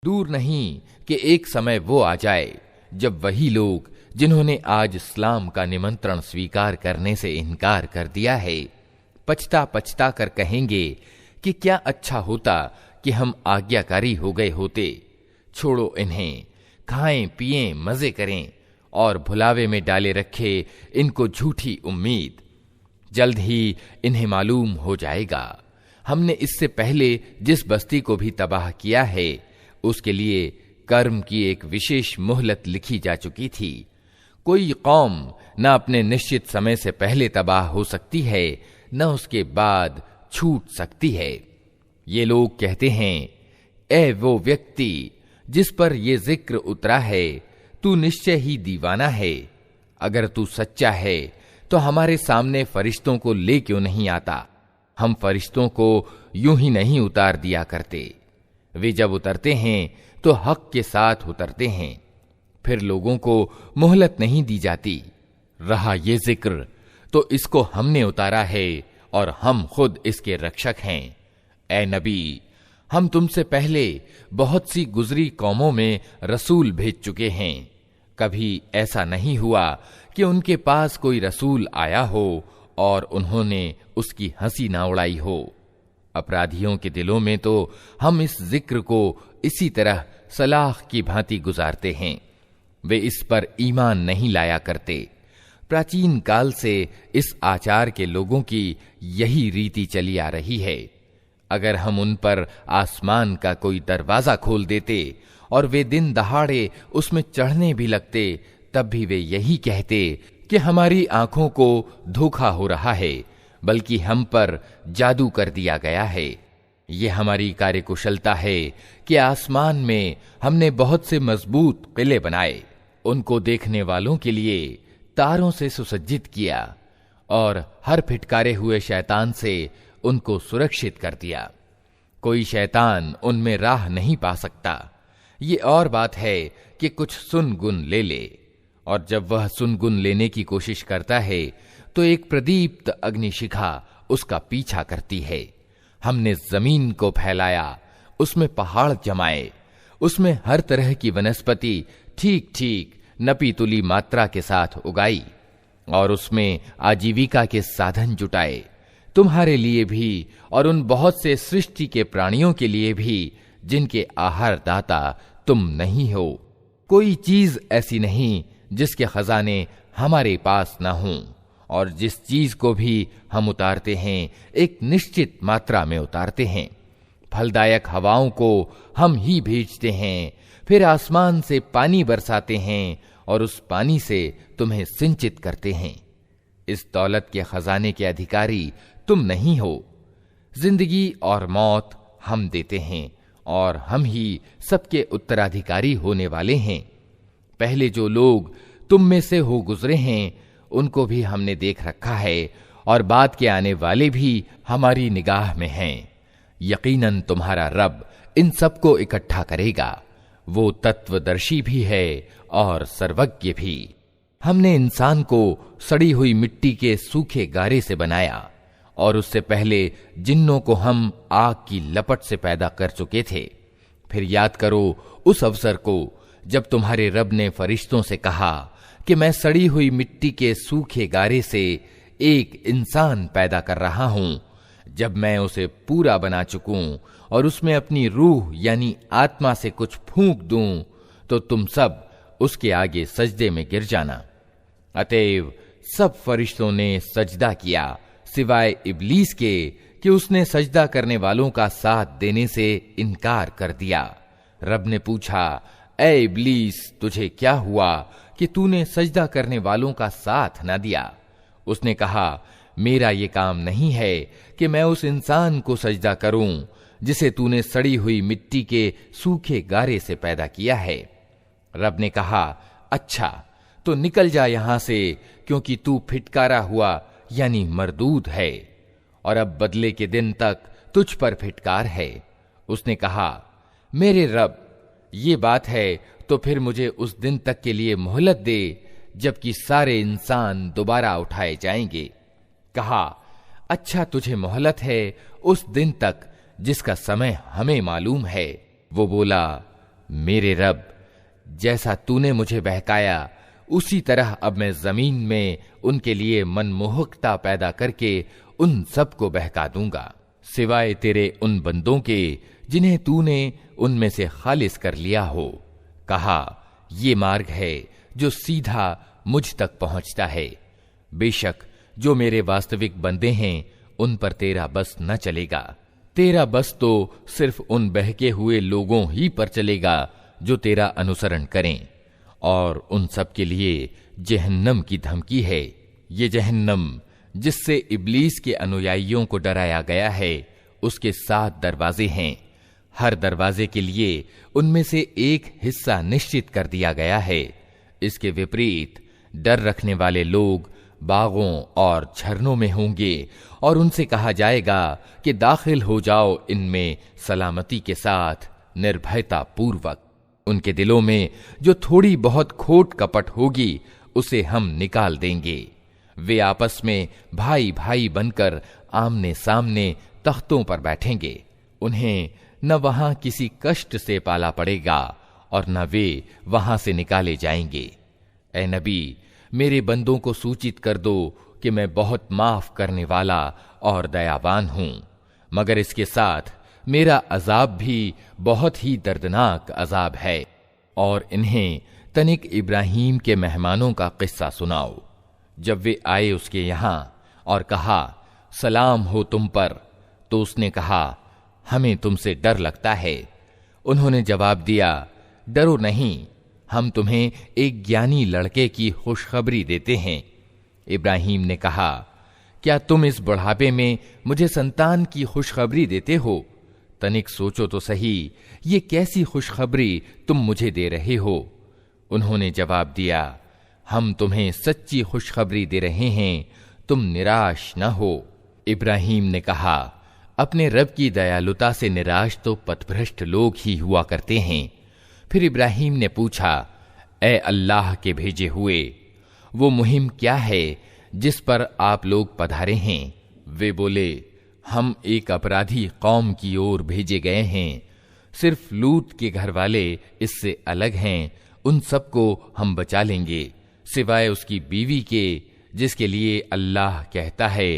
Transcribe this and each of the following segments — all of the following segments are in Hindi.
दूर नहीं कि एक समय वो आ जाए जब वही लोग जिन्होंने आज इस्लाम का निमंत्रण स्वीकार करने से इनकार कर दिया है, पछता पछता कर कहेंगे कि क्या अच्छा होता कि हम आज्ञाकारी हो गए होते। छोड़ो इन्हें, खाएं पिएं मजे करें और भुलावे में डाले रखे इनको झूठी उम्मीद। जल्द ही इन्हें मालूम हो जाएगा हमने इससे पहले जिस बस्ती को भी तबाह किया है उसके लिए कर्म की एक विशेष मोहलत लिखी जा चुकी थी। कोई कौम न अपने निश्चित समय से पहले तबाह हो सकती है न उसके बाद छूट सकती है। ये लोग कहते हैं, ए वो व्यक्ति जिस पर ये जिक्र उतरा है, तू निश्चय ही दीवाना है। अगर तू सच्चा है तो हमारे सामने फरिश्तों को ले क्यों नहीं आता? हम फरिश्तों को यूं ही नहीं उतार दिया करते। वे जब उतरते हैं तो हक के साथ उतरते हैं, फिर लोगों को मोहलत नहीं दी जाती। रहा ये जिक्र तो इसको हमने उतारा है और हम खुद इसके रक्षक हैं। ए नबी, हम तुमसे पहले बहुत सी गुजरी कौमों में रसूल भेज चुके हैं। कभी ऐसा नहीं हुआ कि उनके पास कोई रसूल आया हो और उन्होंने उसकी हंसी ना उड़ाई हो। अपराधियों के दिलों में तो हम इस जिक्र को इसी तरह सलाख की भांति गुजारते हैं। वे इस पर ईमान नहीं लाया करते। प्राचीन काल से इस आचार के लोगों की यही रीति चली आ रही है। अगर हम उन पर आसमान का कोई दरवाजा खोल देते और वे दिन दहाड़े उसमें चढ़ने भी लगते, तब भी वे यही कहते कि हमारी आंखों को धोखा हो रहा है, बल्कि हम पर जादू कर दिया गया है। ये हमारी कार्यकुशलता है कि आसमान में हमने बहुत से मजबूत किले बनाए, उनको देखने वालों के लिए तारों से सुसज्जित किया और हर फिटकारे हुए शैतान से उनको सुरक्षित कर दिया। कोई शैतान उनमें राह नहीं पा सकता। ये और बात है कि कुछ सुन गुन ले ले, और जब वह सुन गुन लेने की कोशिश करता है तो एक प्रदीप्त अग्निशिखा उसका पीछा करती है। हमने जमीन को फैलाया, उसमें पहाड़ जमाए, उसमें हर तरह की वनस्पति ठीक ठीक नपी तुली मात्रा के साथ उगाई और उसमें आजीविका के साधन जुटाए, तुम्हारे लिए भी और उन बहुत से सृष्टि के प्राणियों के लिए भी जिनके आहार दाता तुम नहीं हो। कोई चीज ऐसी नहीं जिसके खजाने हमारे पास ना हों, और जिस चीज को भी हम उतारते हैं एक निश्चित मात्रा में उतारते हैं। फलदायक हवाओं को हम ही भेजते हैं, फिर आसमान से पानी बरसाते हैं और उस पानी से तुम्हें सिंचित करते हैं। इस दौलत के खजाने के अधिकारी तुम नहीं हो। जिंदगी और मौत हम देते हैं और हम ही सबके उत्तराधिकारी होने वाले हैं। पहले जो लोग तुम में से हो गुजरे हैं उनको भी हमने देख रखा है, और बाद के आने वाले भी हमारी निगाह में हैं। यकीनन तुम्हारा रब इन सबको इकट्ठा करेगा। वो तत्वदर्शी भी है और सर्वज्ञ भी। हमने इंसान को सड़ी हुई मिट्टी के सूखे गारे से बनाया, और उससे पहले जिन्नों को हम आग की लपट से पैदा कर चुके थे। फिर याद करो उस अवसर को जब तुम्हारे रब ने फरिश्तों से कहा कि मैं सड़ी हुई मिट्टी के सूखे गारे से एक इंसान पैदा कर रहा हूं। जब मैं उसे पूरा बना चुकूं और उसमें अपनी रूह यानी आत्मा से कुछ फूंक दूं, तो तुम सब उसके आगे सजदे में गिर जाना। अतएव सब फरिश्तों ने सजदा किया सिवाय इब्लीस के कि उसने सजदा करने वालों का साथ देने से इनकार कर दिया। रब ने पूछा, ए इब्लीस, तुझे क्या हुआ कि तूने सजदा करने वालों का साथ न दिया? उसने कहा, मेरा ये काम नहीं है कि मैं उस इंसान को सजदा करूं जिसे तूने सड़ी हुई मिट्टी के सूखे गारे से पैदा किया है। रब ने कहा, अच्छा तो निकल जा यहां से, क्योंकि तू फिटकारा हुआ यानी मरदूद है, और अब बदले के दिन तक तुझ पर फिटकार है। उसने कहा, मेरे रब, ये बात है तो फिर मुझे उस दिन तक के लिए मोहलत दे जबकि सारे इंसान दोबारा उठाए जाएंगे। कहा, अच्छा तुझे मोहलत है उस दिन तक जिसका समय हमें मालूम है। वो बोला, मेरे रब, जैसा तूने मुझे बहकाया उसी तरह अब मैं जमीन में उनके लिए मनमोहकता पैदा करके उन सबको बहका दूंगा, सिवाय तेरे उन बंदों के जिन्हें तूने उनमें से खालिस कर लिया हो। कहा, ये मार्ग है जो सीधा मुझ तक पहुंचता है। बेशक जो मेरे वास्तविक बंदे हैं उन पर तेरा बस न चलेगा। तेरा बस तो सिर्फ उन बहके हुए लोगों ही पर चलेगा जो तेरा अनुसरण करें, और उन सब के लिए जहन्नम की धमकी है। ये जहन्नम जिससे इब्लीस के अनुयायियों को डराया गया है, उसके 7 दरवाजे हैं। हर दरवाजे के लिए उनमें से एक हिस्सा निश्चित कर दिया गया है। इसके विपरीत डर रखने वाले लोग बागों और झरनों में होंगे और उनसे कहा जाएगा कि दाखिल हो जाओ इनमें सलामती के साथ, निर्भयता पूर्वक। उनके दिलों में जो थोड़ी बहुत खोट कपट होगी उसे हम निकाल देंगे। वे आपस में भाई भाई बनकर आमने सामने तख्तों पर बैठेंगे। उन्हें न वहां किसी कष्ट से पाला पड़ेगा और न वे वहां से निकाले जाएंगे। ए नबी, मेरे बंदों को सूचित कर दो कि मैं बहुत माफ करने वाला और दयावान हूं, मगर इसके साथ मेरा अजाब भी बहुत ही दर्दनाक अजाब है। और इन्हें तनिक इब्राहीम के मेहमानों का किस्सा सुनाओ। जब वे आए उसके यहां और कहा, सलाम हो तुम पर, तो उसने कहा, हमें तुमसे डर लगता है। उन्होंने जवाब दिया, डरो नहीं, हम तुम्हें एक ज्ञानी लड़के की खुशखबरी देते हैं। इब्राहीम ने कहा, क्या तुम इस बुढ़ापे में मुझे संतान की खुशखबरी देते हो? तनिक सोचो तो सही, ये कैसी खुशखबरी तुम मुझे दे रहे हो? उन्होंने जवाब दिया, हम तुम्हें सच्ची खुशखबरी दे रहे हैं, तुम निराश न हो। इब्राहीम ने कहा, अपने रब की दयालुता से निराश तो पथभ्रष्ट लोग ही हुआ करते हैं। फिर इब्राहीम ने पूछा, ए अल्लाह के भेजे हुए, वो मुहिम क्या है जिस पर आप लोग पधारे हैं? वे बोले, हम एक अपराधी कौम की ओर भेजे गए हैं। सिर्फ लूत के घर वाले इससे अलग हैं, उन सबको हम बचा लेंगे, सिवाय उसकी बीवी के, जिसके लिए अल्लाह कहता है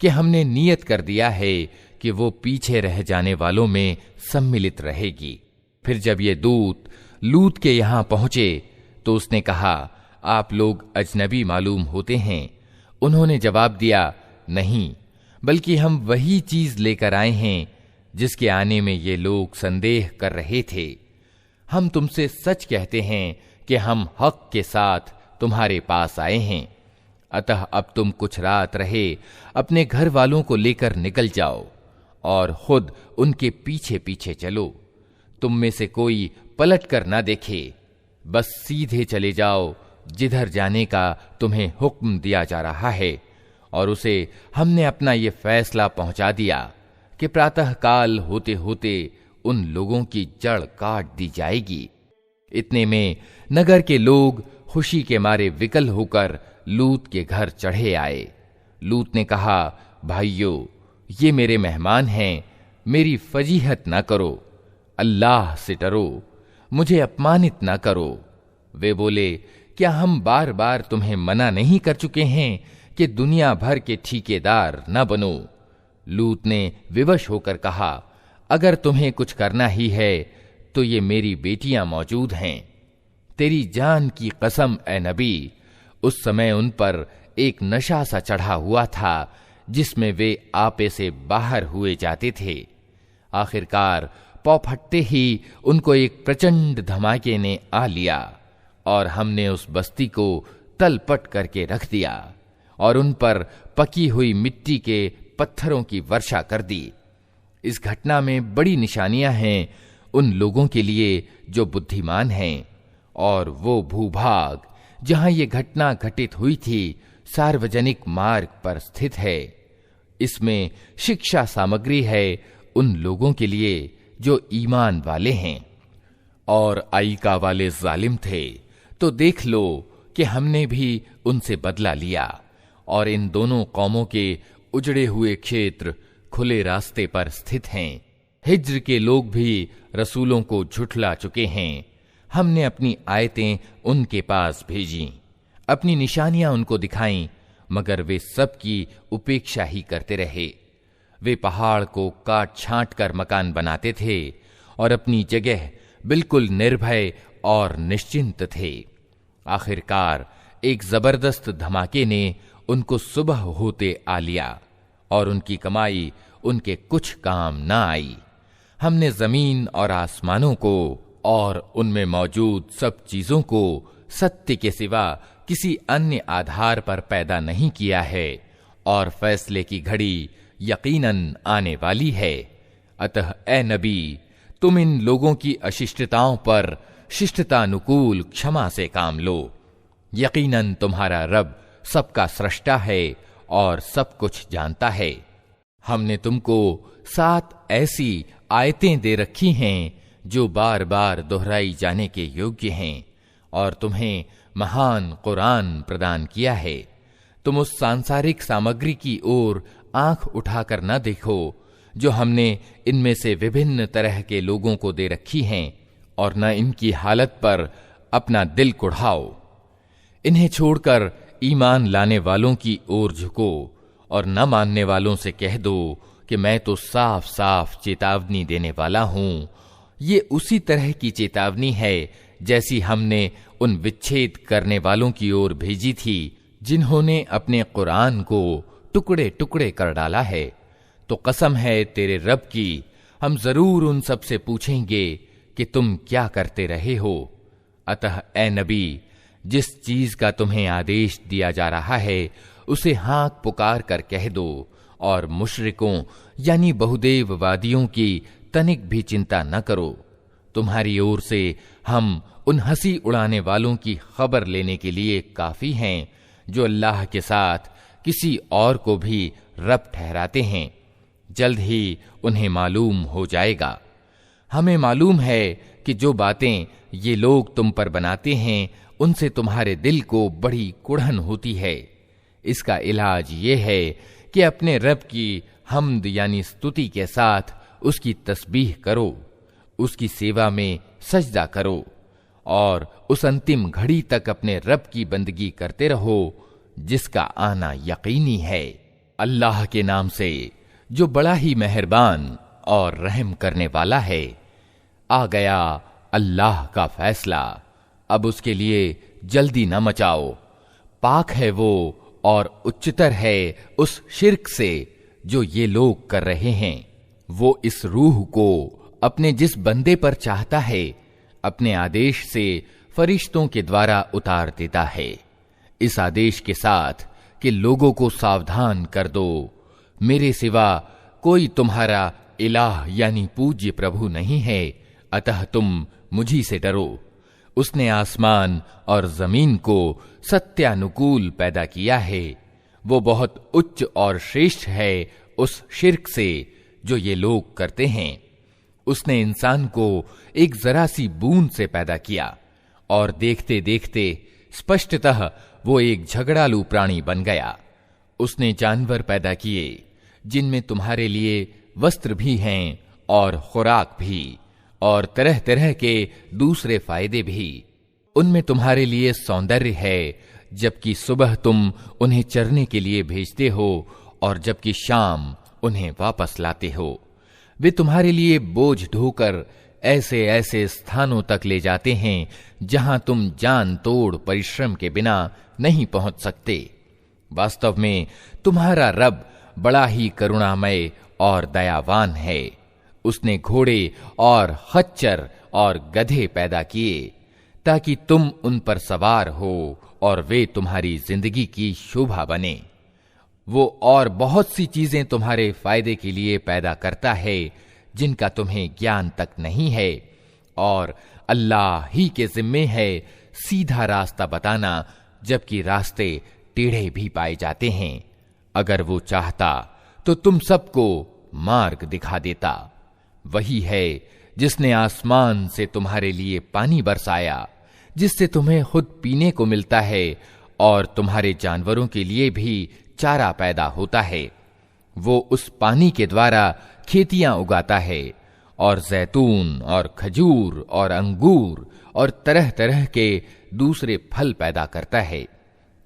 कि हमने नियत कर दिया है कि वो पीछे रह जाने वालों में सम्मिलित रहेगी। फिर जब ये दूत लूत के यहां पहुंचे तो उसने कहा, आप लोग अजनबी मालूम होते हैं। उन्होंने जवाब दिया, नहीं, बल्कि हम वही चीज लेकर आए हैं जिसके आने में ये लोग संदेह कर रहे थे। हम तुमसे सच कहते हैं कि हम हक के साथ तुम्हारे पास आए हैं। अतः अब तुम कुछ रात रहे अपने घर वालों को लेकर निकल जाओ और खुद उनके पीछे पीछे चलो। तुम में से कोई पलट कर ना देखे, बस सीधे चले जाओ जिधर जाने का तुम्हें हुक्म दिया जा रहा है। और उसे हमने अपना ये फैसला पहुंचा दिया कि प्रातः काल होते होते उन लोगों की जड़ काट दी जाएगी। इतने में नगर के लोग खुशी के मारे विकल होकर लूत के घर चढ़े आए। लूत ने कहा, भाइयों, ये मेरे मेहमान हैं, मेरी फजीहत ना करो, अल्लाह से डरो, मुझे अपमानित ना करो। वे बोले, क्या हम बार बार तुम्हें मना नहीं कर चुके हैं कि दुनिया भर के ठेकेदार न बनो? लूत ने विवश होकर कहा, अगर तुम्हें कुछ करना ही है तो ये मेरी बेटियां मौजूद हैं। तेरी जान की कसम ए नबी, उस समय उन पर एक नशा सा चढ़ा हुआ था जिसमें वे आपे से बाहर हुए जाते थे। आखिरकार पौ फटते ही उनको एक प्रचंड धमाके ने आ लिया और हमने उस बस्ती को तलपट करके रख दिया और उन पर पकी हुई मिट्टी के पत्थरों की वर्षा कर दी। इस घटना में बड़ी निशानियां हैं उन लोगों के लिए जो बुद्धिमान हैं, और वो भूभाग जहां ये घटना घटित हुई थी सार्वजनिक मार्ग पर स्थित है। इसमें शिक्षा सामग्री है उन लोगों के लिए जो ईमान वाले हैं। और आईका वाले जालिम थे तो देख लो कि हमने भी उनसे बदला लिया, और इन दोनों कौमों के उजड़े हुए क्षेत्र खुले रास्ते पर स्थित हैं। हिज्र के लोग भी रसूलों को झुठला चुके हैं। हमने अपनी आयतें उनके पास भेजी, अपनी निशानियां उनको दिखाईं, मगर वे सब की उपेक्षा ही करते रहे। वे पहाड़ को काट छांट कर मकान बनाते थे और अपनी जगह बिल्कुल निर्भय और निश्चिंत थे। आखिरकार एक जबरदस्त धमाके ने उनको सुबह होते आ लिया और उनकी कमाई उनके कुछ काम न आई। हमने जमीन और आसमानों को और उनमें मौजूद सब चीजों को सत्य के सिवा किसी अन्य आधार पर पैदा नहीं किया है और फैसले की घड़ी यकीनन आने वाली है। अतः ए नबी, तुम इन लोगों की अशिष्टताओं पर शिष्टतानुकूल क्षमा से काम लो। यकीनन तुम्हारा रब सबका स्रष्टा है और सब कुछ जानता है। हमने तुमको 7 ऐसी आयतें दे रखी हैं जो बार बार दोहराई जाने के योग्य हैं और तुम्हें महान कुरान प्रदान किया है। तुम उस सांसारिक सामग्री की ओर आंख उठाकर न देखो जो हमने इनमें से विभिन्न तरह के लोगों को दे रखी हैं, और न इनकी हालत पर अपना दिल कुढ़ाओ। इन्हें छोड़कर ईमान लाने वालों की ओर झुको और न मानने वालों से कह दो कि मैं तो साफ साफ चेतावनी देने वाला हूं। ये उसी तरह की चेतावनी है जैसी हमने उन विच्छेद करने वालों की ओर भेजी थी जिन्होंने अपने कुरान को टुकड़े टुकड़े कर डाला है। तो कसम है तेरे रब की, हम जरूर उन सब से पूछेंगे कि तुम क्या करते रहे हो। अतः ए नबी, जिस चीज का तुम्हें आदेश दिया जा रहा है उसे हाँक पुकार कर कह दो और मुशरिकों यानी बहुदेववादियों की तनिक भी चिंता न करो। तुम्हारी ओर से हम उन हंसी उड़ाने वालों की खबर लेने के लिए काफी हैं जो अल्लाह के साथ किसी और को भी रब ठहराते हैं। जल्द ही उन्हें मालूम हो जाएगा। हमें मालूम है कि जो बातें ये लोग तुम पर बनाते हैं उनसे तुम्हारे दिल को बड़ी कुढ़न होती है। इसका इलाज ये है कि अपने रब की हम्द यानी स्तुति के साथ उसकी तस्बीह करो, उसकी सेवा में सजदा करो और उस अंतिम घड़ी तक अपने रब की बंदगी करते रहो जिसका आना यकीनी है। अल्लाह के नाम से जो बड़ा ही मेहरबान और रहम करने वाला है। आ गया अल्लाह का फैसला, अब उसके लिए जल्दी न मचाओ। पाक है वो और उच्चतर है उस शिर्क से जो ये लोग कर रहे हैं। वो इस रूह को अपने जिस बंदे पर चाहता है अपने आदेश से फरिश्तों के द्वारा उतार देता है, इस आदेश के साथ कि लोगों को सावधान कर दो, मेरे सिवा कोई तुम्हारा इलाह यानी पूज्य प्रभु नहीं है, अतः तुम मुझी से डरो। उसने आसमान और जमीन को सत्यानुकूल पैदा किया है। वो बहुत उच्च और श्रेष्ठ है उस शिर्क से जो ये लोग करते हैं। उसने इंसान को एक जरा सी बूंद से पैदा किया और देखते देखते स्पष्टतः वो एक झगड़ालू प्राणी बन गया। उसने जानवर पैदा किए जिनमें तुम्हारे लिए वस्त्र भी हैं और खुराक भी और तरह तरह के दूसरे फायदे भी। उनमें तुम्हारे लिए सौंदर्य है जबकि सुबह तुम उन्हें चरने के लिए भेजते हो और जबकि शाम उन्हें वापस लाते हो। वे तुम्हारे लिए बोझ ढोकर ऐसे ऐसे स्थानों तक ले जाते हैं जहां तुम जान तोड़ परिश्रम के बिना नहीं पहुंच सकते। वास्तव में तुम्हारा रब बड़ा ही करुणामय और दयावान है। उसने घोड़े और खच्चर और गधे पैदा किए ताकि तुम उन पर सवार हो और वे तुम्हारी जिंदगी की शोभा बने। वो और बहुत सी चीजें तुम्हारे फायदे के लिए पैदा करता है जिनका तुम्हें ज्ञान तक नहीं है, और अल्लाह ही के जिम्मे है सीधा रास्ता बताना, जबकि रास्ते टेढ़े भी पाए जाते हैं। अगर वो चाहता तो तुम सबको मार्ग दिखा देता। वही है जिसने आसमान से तुम्हारे लिए पानी बरसाया जिससे तुम्हें खुद पीने को मिलता है और तुम्हारे जानवरों के लिए भी चारा पैदा होता है। वो उस पानी के द्वारा खेतियां उगाता है और जैतून और खजूर और अंगूर और तरह तरह के दूसरे फल पैदा करता है।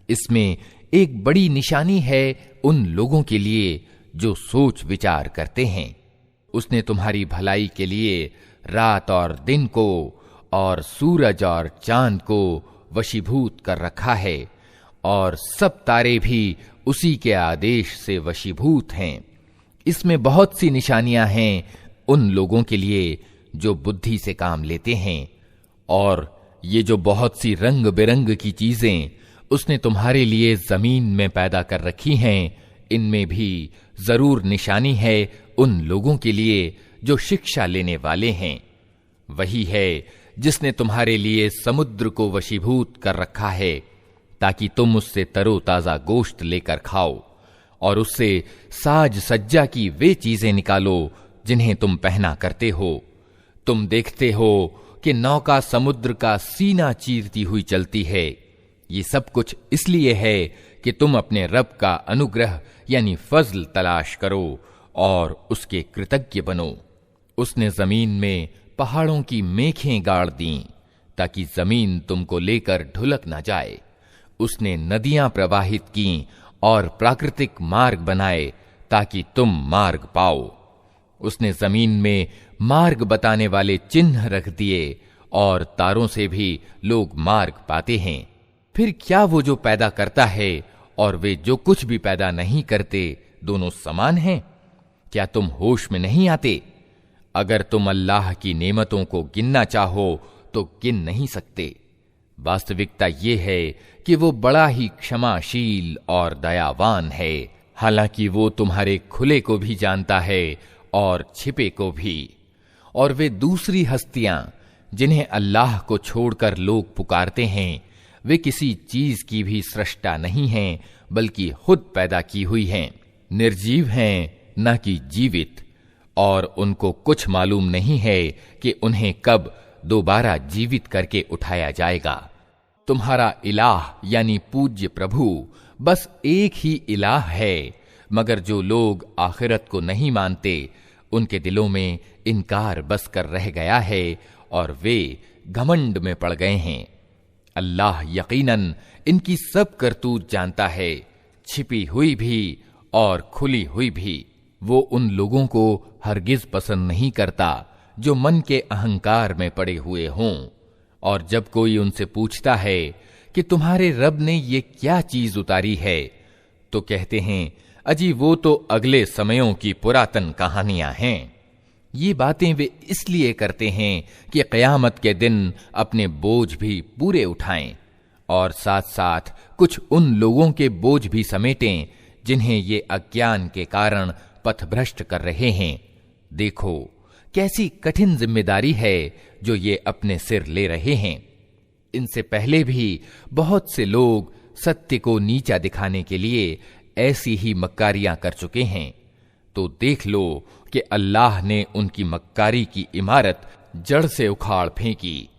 इसमें एक बड़ी निशानी है उन लोगों के लिए जो सोच विचार करते हैं। उसने तुम्हारी भलाई के लिए रात और दिन को और सूरज और चांद को वशीभूत कर रखा है, और सब तारे भी उसी के आदेश से वशीभूत हैं। इसमें बहुत सी निशानियां हैं उन लोगों के लिए जो बुद्धि से काम लेते हैं। और ये जो बहुत सी रंग बिरंग की चीजें उसने तुम्हारे लिए जमीन में पैदा कर रखी हैं, इनमें भी जरूर निशानी है उन लोगों के लिए जो शिक्षा लेने वाले हैं। वही है जिसने तुम्हारे लिए समुद्र को वशीभूत कर रखा है, ताकि तुम उससे तरोताजा गोश्त लेकर खाओ, और उससे साज सज्जा की वे चीजें निकालो जिन्हें तुम पहना करते हो। तुम देखते हो कि नौका समुद्र का सीना चीरती हुई चलती है। ये सब कुछ इसलिए है कि तुम अपने रब का अनुग्रह यानी फजल तलाश करो और उसके कृतज्ञ बनो। उसने जमीन में पहाड़ों की मेखें गाड़ दी ताकि जमीन तुमको लेकर ढुलक न जाए। उसने नदियां प्रवाहित की और प्राकृतिक मार्ग बनाए ताकि तुम मार्ग पाओ। उसने जमीन में मार्ग बताने वाले चिन्ह रख दिए और तारों से भी लोग मार्ग पाते हैं। फिर क्या वो जो पैदा करता है और वे जो कुछ भी पैदा नहीं करते दोनों समान हैं? क्या तुम होश में नहीं आते? अगर तुम अल्लाह की नेमतों को गिनना चाहो तो गिन नहीं सकते। वास्तविकता ये है कि वो बड़ा ही क्षमाशील और दयावान है। हालांकि वो तुम्हारे खुले को भी जानता है और छिपे को भी। और वे दूसरी हस्तियां जिन्हें अल्लाह को छोड़कर लोग पुकारते हैं, वे किसी चीज की भी सृष्टा नहीं हैं, बल्कि खुद पैदा की हुई हैं। निर्जीव हैं न कि जीवित, और उनको कुछ मालूम नहीं है कि उन्हें कब दोबारा जीवित करके उठाया जाएगा। तुम्हारा इलाह यानी पूज्य प्रभु बस एक ही इलाह है, मगर जो लोग आखिरत को नहीं मानते उनके दिलों में इनकार बस कर रह गया है और वे घमंड में पड़ गए हैं। अल्लाह यकीनन इनकी सब करतूत जानता है, छिपी हुई भी और खुली हुई भी। वो उन लोगों को हरगिज पसंद नहीं करता जो मन के अहंकार में पड़े हुए हों। और जब कोई उनसे पूछता है कि तुम्हारे रब ने ये क्या चीज उतारी है, तो कहते हैं अजी वो तो अगले समयों की पुरातन कहानियां हैं। ये बातें वे इसलिए करते हैं कि क़यामत के दिन अपने बोझ भी पूरे उठाएं और साथ साथ कुछ उन लोगों के बोझ भी समेटें जिन्हें ये अज्ञान के कारण पथभ्रष्ट कर रहे हैं। देखो कैसी कठिन जिम्मेदारी है जो ये अपने सिर ले रहे हैं। इनसे पहले भी बहुत से लोग सत्य को नीचा दिखाने के लिए ऐसी ही मक्कारियां कर चुके हैं। तो देख लो कि अल्लाह ने उनकी मक्कारी की इमारत जड़ से उखाड़ फेंकी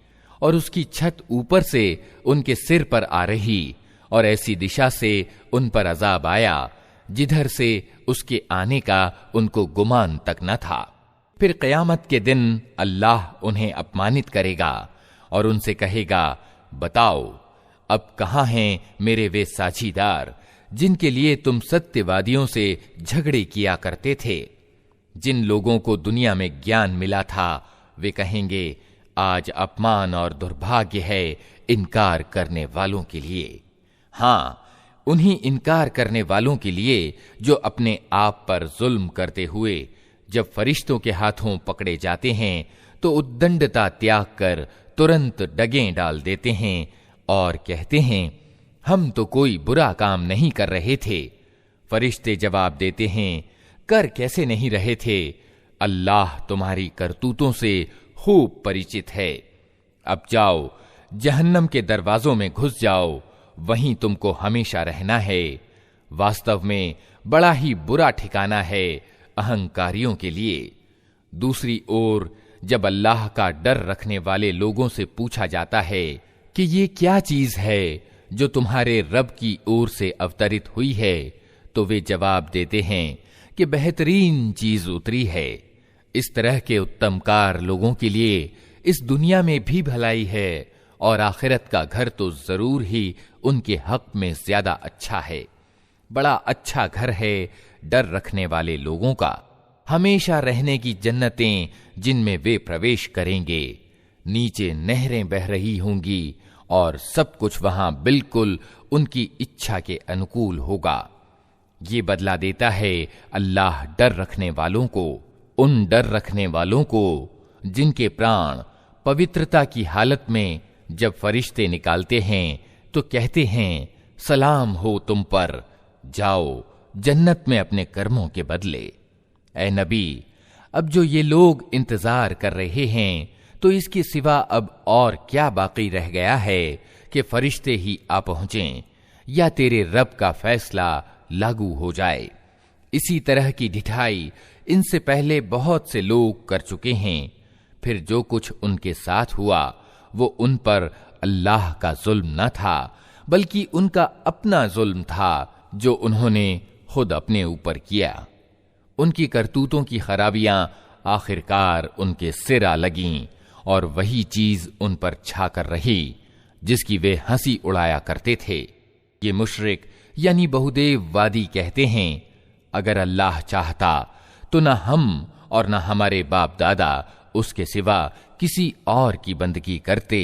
और उसकी छत ऊपर से उनके सिर पर आ रही, और ऐसी दिशा से उन पर अजाब आया जिधर से उसके आने का उनको गुमान तक न था। फिर क़यामत के दिन अल्लाह उन्हें अपमानित करेगा और उनसे कहेगा, बताओ अब कहाँ हैं मेरे वे साझीदार जिनके लिए तुम सत्यवादियों से झगड़े किया करते थे। जिन लोगों को दुनिया में ज्ञान मिला था वे कहेंगे, आज अपमान और दुर्भाग्य है इनकार करने वालों के लिए। हाँ, उन्हीं इनकार करने वालों के लिए जो अपने आप पर जुल्म करते हुए जब फरिश्तों के हाथों पकड़े जाते हैं तो उद्दंडता त्याग कर तुरंत डगें डाल देते हैं और कहते हैं, हम तो कोई बुरा काम नहीं कर रहे थे। फरिश्ते जवाब देते हैं, कर कैसे नहीं रहे थे, अल्लाह तुम्हारी करतूतों से खूब परिचित है। अब जाओ जहन्नम के दरवाजों में घुस जाओ, वहीं तुमको हमेशा रहना है। वास्तव में बड़ा ही बुरा ठिकाना है अहंकारियों के लिए। दूसरी ओर जब अल्लाह का डर रखने वाले लोगों से पूछा जाता है कि ये क्या चीज है जो तुम्हारे रब की ओर से अवतरित हुई है, तो वे जवाब देते हैं कि बेहतरीन चीज उतरी है। इस तरह के उत्तमकार लोगों के लिए इस दुनिया में भी भलाई है और आखिरत का घर तो जरूर ही उनके हक में ज्यादा अच्छा है। बड़ा अच्छा घर है डर रखने वाले लोगों का, हमेशा रहने की जन्नतें जिनमें वे प्रवेश करेंगे, नीचे नहरें बह रही होंगी और सब कुछ वहां बिल्कुल उनकी इच्छा के अनुकूल होगा। ये बदला देता है अल्लाह डर रखने वालों को, उन डर रखने वालों को जिनके प्राण पवित्रता की हालत में जब फरिश्ते निकालते हैं तो कहते हैं सलाम हो तुम पर, जाओ जन्नत में अपने कर्मों के बदले। ऐ नबी, अब जो ये लोग इंतजार कर रहे हैं तो इसके सिवा अब और क्या बाकी रह गया है कि फरिश्ते ही आ पहुंचें या तेरे रब का फैसला लागू हो जाए। इसी तरह की ढिठाई इनसे पहले बहुत से लोग कर चुके हैं। फिर जो कुछ उनके साथ हुआ वो उन पर अल्लाह का जुल्म न था, बल्कि उनका अपना जुल्म था जो उन्होंने खुद अपने ऊपर किया। उनकी करतूतों की खराबियां आखिरकार उनके सिर आ लगीं और वही चीज उन पर छाकर रही जिसकी वे हंसी उड़ाया करते थे। ये मुशरिक यानी बहुदेववादी कहते हैं, अगर अल्लाह चाहता तो न हम और न हमारे बाप दादा उसके सिवा किसी और की बंदगी करते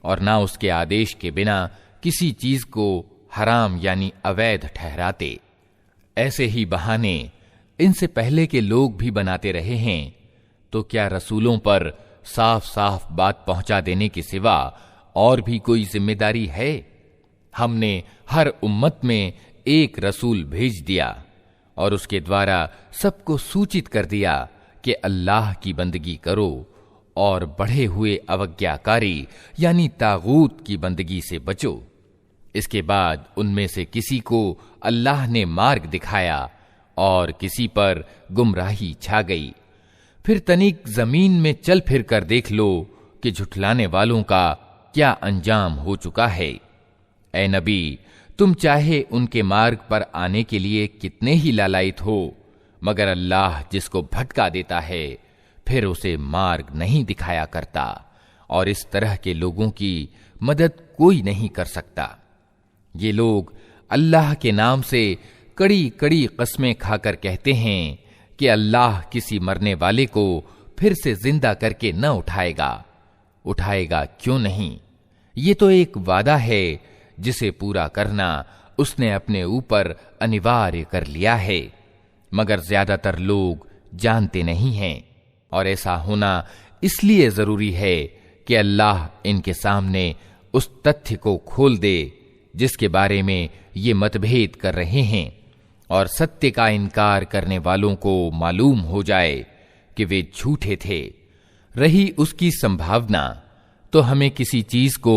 और न उसके आदेश के बिना किसी चीज को हराम यानी अवैध ठहराते। ऐसे ही बहाने इनसे पहले के लोग भी बनाते रहे हैं। तो क्या रसूलों पर साफ साफ बात पहुंचा देने के सिवा और भी कोई जिम्मेदारी है? हमने हर उम्मत में एक रसूल भेज दिया और उसके द्वारा सबको सूचित कर दिया कि अल्लाह की बंदगी करो और बढ़े हुए अवज्ञाकारी यानी तागूत की बंदगी से बचो। इसके बाद उनमें से किसी को अल्लाह ने मार्ग दिखाया और किसी पर गुमराही छा गई। फिर तनिक जमीन में चल फिर कर देख लो कि झुठलाने वालों का क्या अंजाम हो चुका है। ऐ नबी, तुम चाहे उनके मार्ग पर आने के लिए कितने ही लालायित हो, मगर अल्लाह जिसको भटका देता है फिर उसे मार्ग नहीं दिखाया करता और इस तरह के लोगों की मदद कोई नहीं कर सकता। ये लोग अल्लाह के नाम से कड़ी कड़ी कस्में खाकर कहते हैं कि अल्लाह किसी मरने वाले को फिर से जिंदा करके न उठाएगा क्यों नहीं। ये तो एक वादा है जिसे पूरा करना उसने अपने ऊपर अनिवार्य कर लिया है, मगर ज्यादातर लोग जानते नहीं हैं और ऐसा होना इसलिए जरूरी है कि अल्लाह इनके सामने उस तथ्य को खोल दे जिसके बारे में ये मतभेद कर रहे हैं और सत्य का इनकार करने वालों को मालूम हो जाए कि वे झूठे थे। रही उसकी संभावना तो हमें किसी चीज को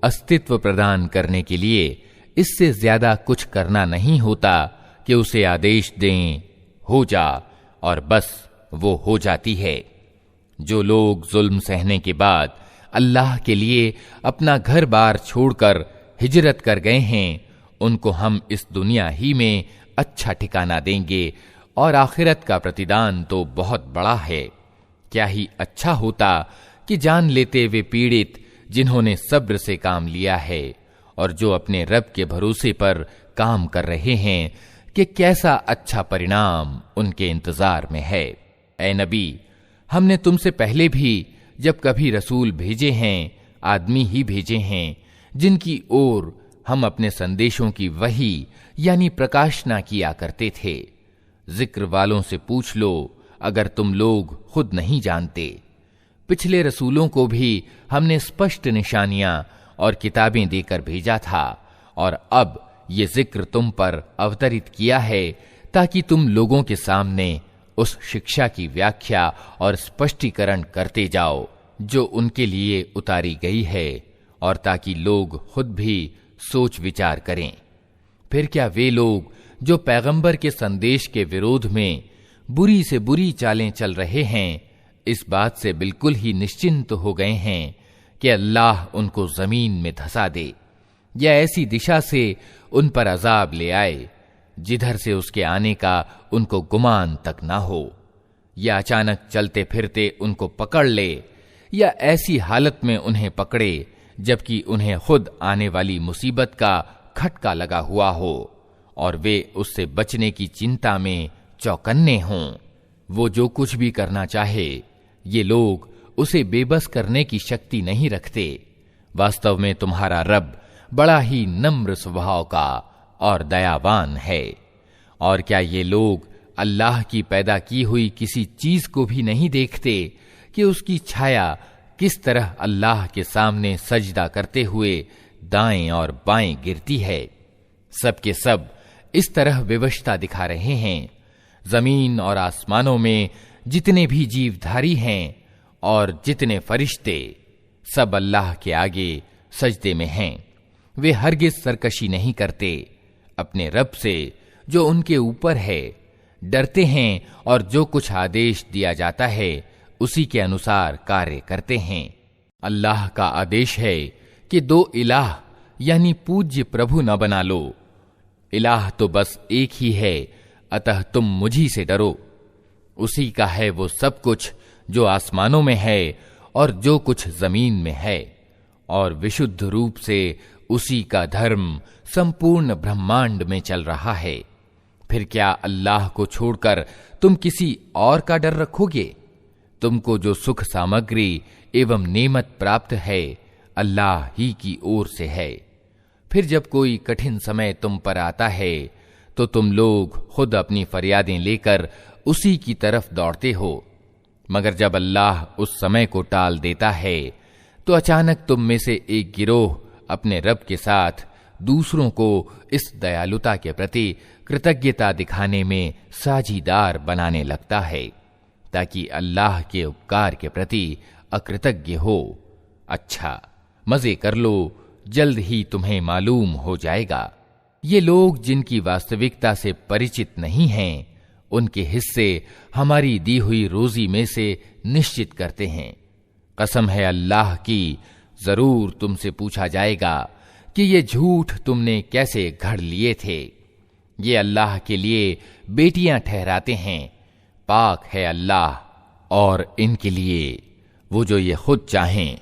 अस्तित्व प्रदान करने के लिए इससे ज्यादा कुछ करना नहीं होता कि उसे आदेश दें हो जा और बस वो हो जाती है। जो लोग जुल्म सहने के बाद अल्लाह के लिए अपना घर बार छोड़कर हिजरत कर गए हैं उनको हम इस दुनिया ही में अच्छा ठिकाना देंगे और आखिरत का प्रतिदान तो बहुत बड़ा है। क्या ही अच्छा होता कि जान लेते वे पीड़ित जिन्होंने सब्र से काम लिया है और जो अपने रब के भरोसे पर काम कर रहे हैं कि कैसा अच्छा परिणाम उनके इंतजार में है। ऐ नबी, हमने तुमसे पहले भी जब कभी रसूल भेजे हैं आदमी ही भेजे हैं जिनकी ओर हम अपने संदेशों की वही यानी प्रकाशना किया करते थे। जिक्र वालों से पूछ लो अगर तुम लोग खुद नहीं जानते। पिछले रसूलों को भी हमने स्पष्ट निशानियां और किताबें देकर भेजा था और अब ये जिक्र तुम पर अवतरित किया है ताकि तुम लोगों के सामने उस शिक्षा की व्याख्या और स्पष्टीकरण करते जाओ जो उनके लिए उतारी गई है और ताकि लोग खुद भी सोच विचार करें। फिर क्या वे लोग जो पैगंबर के संदेश के विरोध में बुरी से बुरी चालें चल रहे हैं इस बात से बिल्कुल ही निश्चिंत हो गए हैं कि अल्लाह उनको जमीन में धंसा दे या ऐसी दिशा से उन पर अजाब ले आए जिधर से उसके आने का उनको गुमान तक ना हो। या अचानक चलते फिरते उनको पकड़ ले, या ऐसी हालत में उन्हें पकड़े जबकि उन्हें खुद आने वाली मुसीबत का खटका लगा हुआ हो और वे उससे बचने की चिंता में चौकन्ने हों। वो जो कुछ भी करना चाहे, ये लोग उसे बेबस करने की शक्ति नहीं रखते। वास्तव में तुम्हारा रब बड़ा ही नम्र स्वभाव का और दयावान है। और क्या ये लोग अल्लाह की पैदा की हुई किसी चीज को भी नहीं देखते कि उसकी छाया किस तरह अल्लाह के सामने सजदा करते हुए दाएं और बाएं गिरती है। सब के सब इस तरह विवशता दिखा रहे हैं। जमीन और आसमानों में जितने भी जीवधारी हैं और जितने फरिश्ते, सब अल्लाह के आगे सजदे में हैं। वे हरगिज सरकशी नहीं करते, अपने रब से जो उनके ऊपर है डरते हैं और जो कुछ आदेश दिया जाता है उसी के अनुसार कार्य करते हैं। अल्लाह का आदेश है कि दो इलाह यानी पूज्य प्रभु न बना लो। इलाह तो बस एक ही है, अतः तुम मुझी से डरो। उसी का है वो सब कुछ जो आसमानों में है और जो कुछ जमीन में है, और विशुद्ध रूप से उसी का धर्म संपूर्ण ब्रह्मांड में चल रहा है। फिर क्या अल्लाह को छोड़कर तुम किसी और का डर रखोगे? तुमको जो सुख सामग्री एवं नेमत प्राप्त है अल्लाह ही की ओर से है। फिर जब कोई कठिन समय तुम पर आता है तो तुम लोग खुद अपनी फरियादें लेकर उसी की तरफ दौड़ते हो, मगर जब अल्लाह उस समय को टाल देता है तो अचानक तुम में से एक गिरोह अपने रब के साथ दूसरों को इस दयालुता के प्रति कृतज्ञता दिखाने में साझीदार बनाने लगता है, ताकि अल्लाह के उपकार के प्रति अकृतज्ञ हो। अच्छा, मजे कर लो, जल्द ही तुम्हें मालूम हो जाएगा। ये लोग जिनकी वास्तविकता से परिचित नहीं हैं, उनके हिस्से हमारी दी हुई रोजी में से निश्चित करते हैं। कसम है अल्लाह की, जरूर तुमसे पूछा जाएगा कि ये झूठ तुमने कैसे घड़ लिए थे। ये अल्लाह के लिए बेटियां ठहराते हैं, पाक है अल्लाह और इनके लिए वो जो ये खुद चाहें।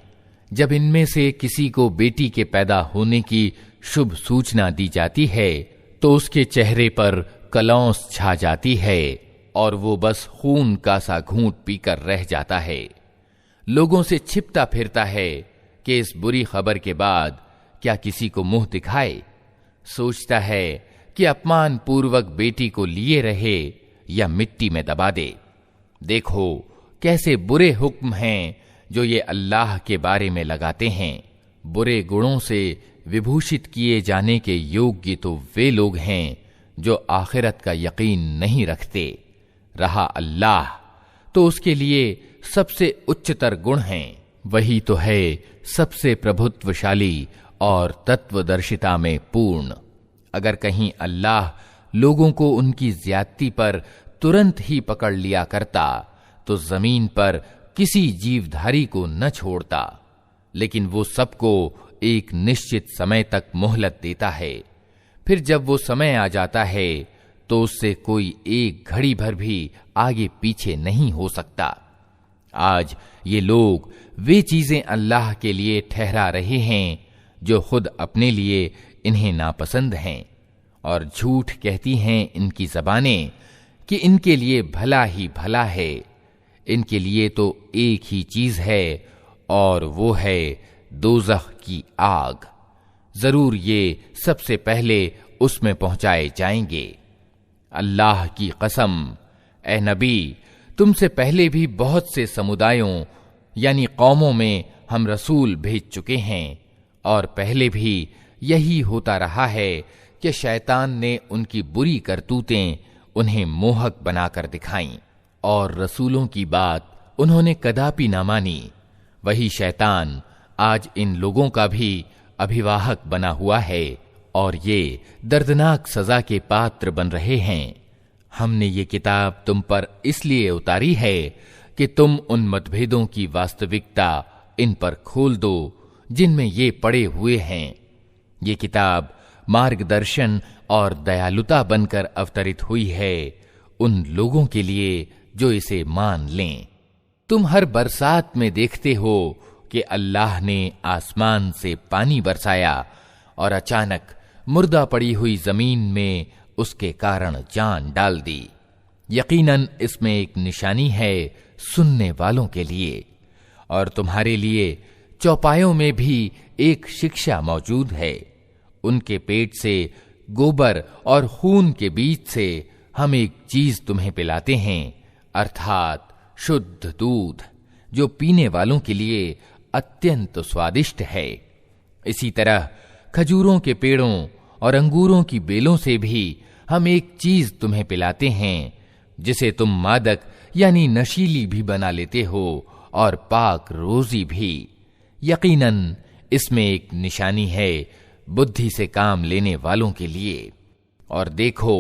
जब इनमें से किसी को बेटी के पैदा होने की शुभ सूचना दी जाती है तो उसके चेहरे पर कलौंस छा जाती है और वो बस खून का सा घूंट पीकर रह जाता है। लोगों से छिपता फिरता है कि इस बुरी खबर के बाद क्या किसी को मुंह दिखाए। सोचता है कि अपमान पूर्वक बेटी को लिए रहे या मिट्टी में दबा दे। देखो कैसे बुरे हुक्म हैं जो ये अल्लाह के बारे में लगाते हैं। बुरे गुणों से विभूषित किए जाने के योग्य तो वे लोग हैं जो आखिरत का यकीन नहीं रखते। रहा अल्लाह तो उसके लिए सबसे उच्चतर गुण हैं। वही तो है सबसे प्रभुत्वशाली और तत्वदर्शिता में पूर्ण। अगर कहीं अल्लाह लोगों को उनकी ज्यादती पर तुरंत ही पकड़ लिया करता तो जमीन पर किसी जीवधारी को न छोड़ता, लेकिन वो सबको एक निश्चित समय तक मोहलत देता है। फिर जब वो समय आ जाता है तो उससे कोई एक घड़ी भर भी आगे पीछे नहीं हो सकता। आज ये लोग वे चीजें अल्लाह के लिए ठहरा रहे हैं जो खुद अपने लिए इन्हें नापसंद हैं, और झूठ कहती हैं इनकी ज़बानें कि इनके लिए भला ही भला है। इनके लिए तो एक ही चीज है और वो है दोज़ख की आग। जरूर ये सबसे पहले उसमें पहुंचाए जाएंगे। अल्लाह की कसम, ए नबी, तुमसे पहले भी बहुत से समुदायों यानी कौमों में हम रसूल भेज चुके हैं, और पहले भी यही होता रहा है कि शैतान ने उनकी बुरी करतूतें उन्हें मोहक बनाकर दिखाईं और रसूलों की बात उन्होंने कदापि ना मानी। वही शैतान आज इन लोगों का भी अभिवाहक बना हुआ है और ये दर्दनाक सजा के पात्र बन रहे हैं। हमने ये किताब तुम पर इसलिए उतारी है कि तुम उन मतभेदों की वास्तविकता इन पर खोल दो जिनमें ये पड़े हुए हैं। ये किताब मार्गदर्शन और दयालुता बनकर अवतरित हुई है उन लोगों के लिए जो इसे मान लें। तुम हर बरसात में देखते हो कि अल्लाह ने आसमान से पानी बरसाया और अचानक मुर्दा पड़ी हुई जमीन में उसके कारण जान डाल दी। यकीनन इसमें एक निशानी है सुनने वालों के लिए, और तुम्हारे लिए चौपायों में भी एक शिक्षा मौजूद है। उनके पेट से गोबर और खून के बीच से हम एक चीज तुम्हें पिलाते हैं, अर्थात शुद्ध दूध, जो पीने वालों के लिए अत्यंत स्वादिष्ट है। इसी तरह खजूरों के पेड़ों और अंगूरों की बेलों से भी हम एक चीज तुम्हें पिलाते हैं, जिसे तुम मादक यानी नशीली भी बना लेते हो और पाक रोजी भी। यकीनन इसमें एक निशानी है बुद्धि से काम लेने वालों के लिए। और देखो,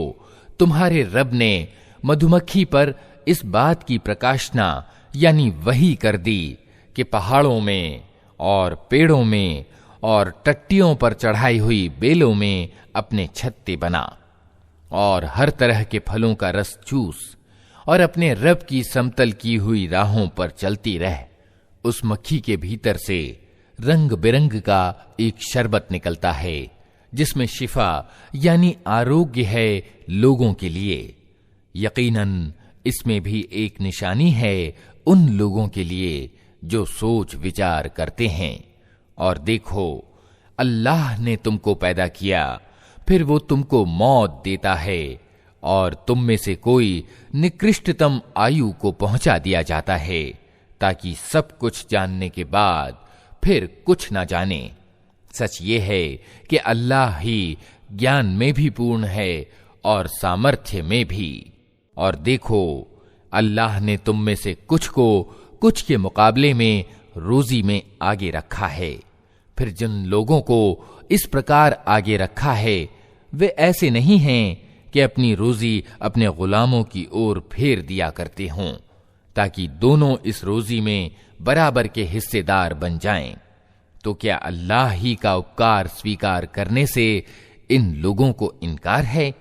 तुम्हारे रब ने मधुमक्खी पर इस बात की प्रकाशना यानी वही कर दी कि पहाड़ों में और पेड़ों में और टट्टियों पर चढ़ाई हुई बेलों में अपने छत्ते बना और हर तरह के फलों का रस चूस और अपने रब की समतल की हुई राहों पर चलती रह। उस मक्खी के भीतर से रंग बिरंग का एक शरबत निकलता है, जिसमें शिफा यानी आरोग्य है लोगों के लिए। यकीनन इसमें भी एक निशानी है उन लोगों के लिए जो सोच विचार करते हैं। और देखो, अल्लाह ने तुमको पैदा किया, फिर वो तुमको मौत देता है, और तुम में से कोई निकृष्टतम आयु को पहुंचा दिया जाता है, ताकि सब कुछ जानने के बाद फिर कुछ ना जाने। सच ये है कि अल्लाह ही ज्ञान में भी पूर्ण है और सामर्थ्य में भी। और देखो, अल्लाह ने तुम में से कुछ को कुछ के मुकाबले में रोजी में आगे रखा है। फिर जिन लोगों को इस प्रकार आगे रखा है, वे ऐसे नहीं हैं कि अपनी रोजी अपने गुलामों की ओर फेर दिया करते हों, ताकि दोनों इस रोजी में बराबर के हिस्सेदार बन जाएं। तो क्या अल्लाह ही का उपकार स्वीकार करने से इन लोगों को इनकार है?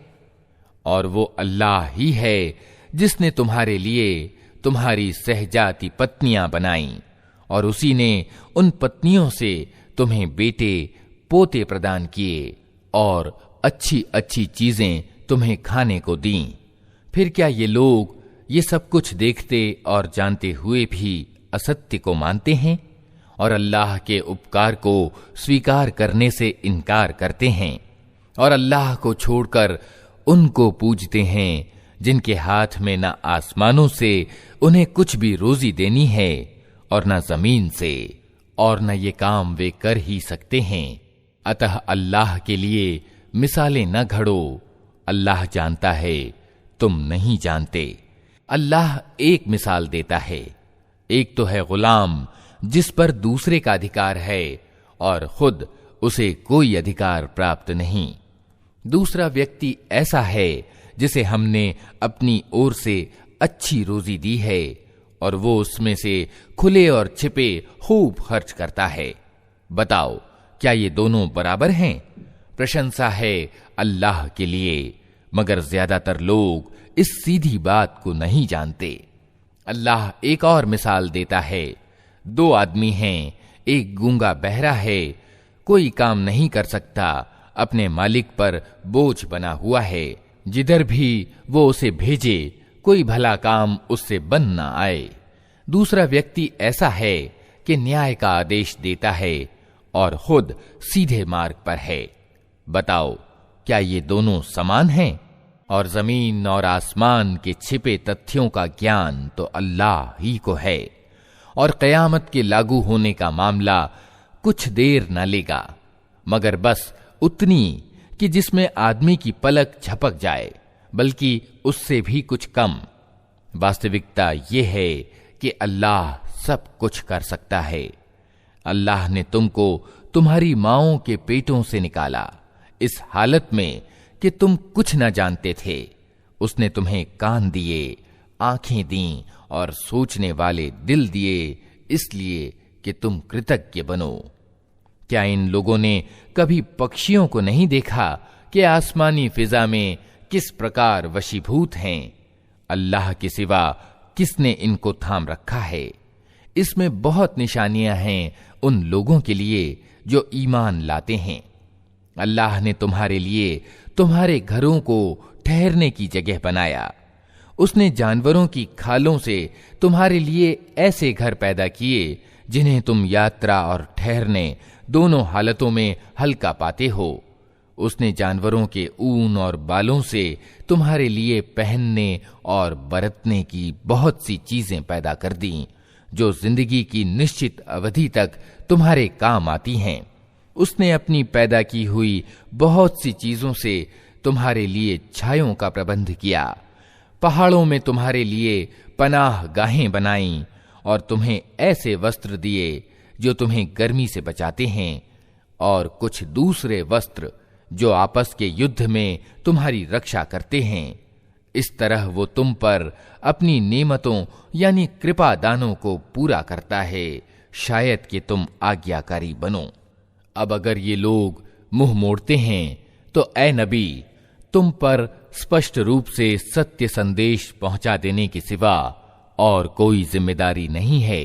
और वो अल्लाह ही है जिसने तुम्हारे लिए तुम्हारी सहजाती पत्नियां बनाई, और उसी ने उन पत्नियों से तुम्हें बेटे पोते प्रदान किए और अच्छी अच्छी चीजें तुम्हें खाने को दीं। फिर क्या ये लोग ये सब कुछ देखते और जानते हुए भी असत्य को मानते हैं और अल्लाह के उपकार को स्वीकार करने से इनकार करते हैं, और अल्लाह को छोड़कर उनको पूजते हैं जिनके हाथ में न आसमानों से उन्हें कुछ भी रोजी देनी है और न जमीन से, और न ये काम वे कर ही सकते हैं। अतः अल्लाह के लिए मिसालें न घड़ो, अल्लाह जानता है, तुम नहीं जानते। अल्लाह एक मिसाल देता है, एक तो है गुलाम जिस पर दूसरे का अधिकार है और खुद उसे कोई अधिकार प्राप्त नहीं। दूसरा व्यक्ति ऐसा है जिसे हमने अपनी ओर से अच्छी रोजी दी है और वो उसमें से खुले और छिपे खूब खर्च करता है। बताओ, क्या ये दोनों बराबर हैं? प्रशंसा है अल्लाह के लिए, मगर ज्यादातर लोग इस सीधी बात को नहीं जानते। अल्लाह एक और मिसाल देता है, दो आदमी हैं, एक गूंगा बहरा है, कोई काम नहीं कर सकता, अपने मालिक पर बोझ बना हुआ है, जिधर भी वो उसे भेजे कोई भला काम उससे बन ना आए। दूसरा व्यक्ति ऐसा है कि न्याय का आदेश देता है और खुद सीधे मार्ग पर है। बताओ, क्या ये दोनों समान हैं? और जमीन और आसमान के छिपे तथ्यों का ज्ञान तो अल्लाह ही को है, और कयामत के लागू होने का मामला कुछ देर न लेगा, मगर बस उतनी कि जिसमें आदमी की पलक झपक जाए, बल्कि उससे भी कुछ कम। वास्तविकता यह है कि अल्लाह सब कुछ कर सकता है। अल्लाह ने तुमको तुम्हारी माओं के पेटों से निकाला, इस हालत में कि तुम कुछ न जानते थे। उसने तुम्हें कान दिए, आंखें दी और सोचने वाले दिल दिए, इसलिए कि तुम कृतज्ञ बनो। क्या इन लोगों ने कभी पक्षियों को नहीं देखा कि आसमानी फिजा में किस प्रकार वशीभूत हैं? अल्लाह के सिवा किसने इनको थाम रखा है। इसमें बहुत निशानियां हैं उन लोगों के लिए जो ईमान लाते हैं। अल्लाह ने तुम्हारे लिए तुम्हारे घरों को ठहरने की जगह बनाया। उसने जानवरों की खालों से तुम्हारे लिए ऐसे घर पैदा किए जिन्हें तुम यात्रा और ठहरने दोनों हालतों में हल्का पाते हो। उसने जानवरों के ऊन और बालों से तुम्हारे लिए पहनने और बरतने की बहुत सी चीजें पैदा कर दी, जो जिंदगी की निश्चित अवधि तक तुम्हारे काम आती हैं। उसने अपनी पैदा की हुई बहुत सी चीजों से तुम्हारे लिए छायों का प्रबंध किया। पहाड़ों में तुम्हारे लिए पनाह गाहें बनाई और तुम्हें ऐसे वस्त्र दिए जो तुम्हें गर्मी से बचाते हैं, और कुछ दूसरे वस्त्र जो आपस के युद्ध में तुम्हारी रक्षा करते हैं। इस तरह वो तुम पर अपनी नेमतों यानी कृपा दानों को पूरा करता है, शायद कि तुम आज्ञाकारी बनो। अब अगर ये लोग मुंह मोड़ते हैं तो ए नबी, तुम पर स्पष्ट रूप से सत्य संदेश पहुंचा देने के सिवा और कोई जिम्मेदारी नहीं है।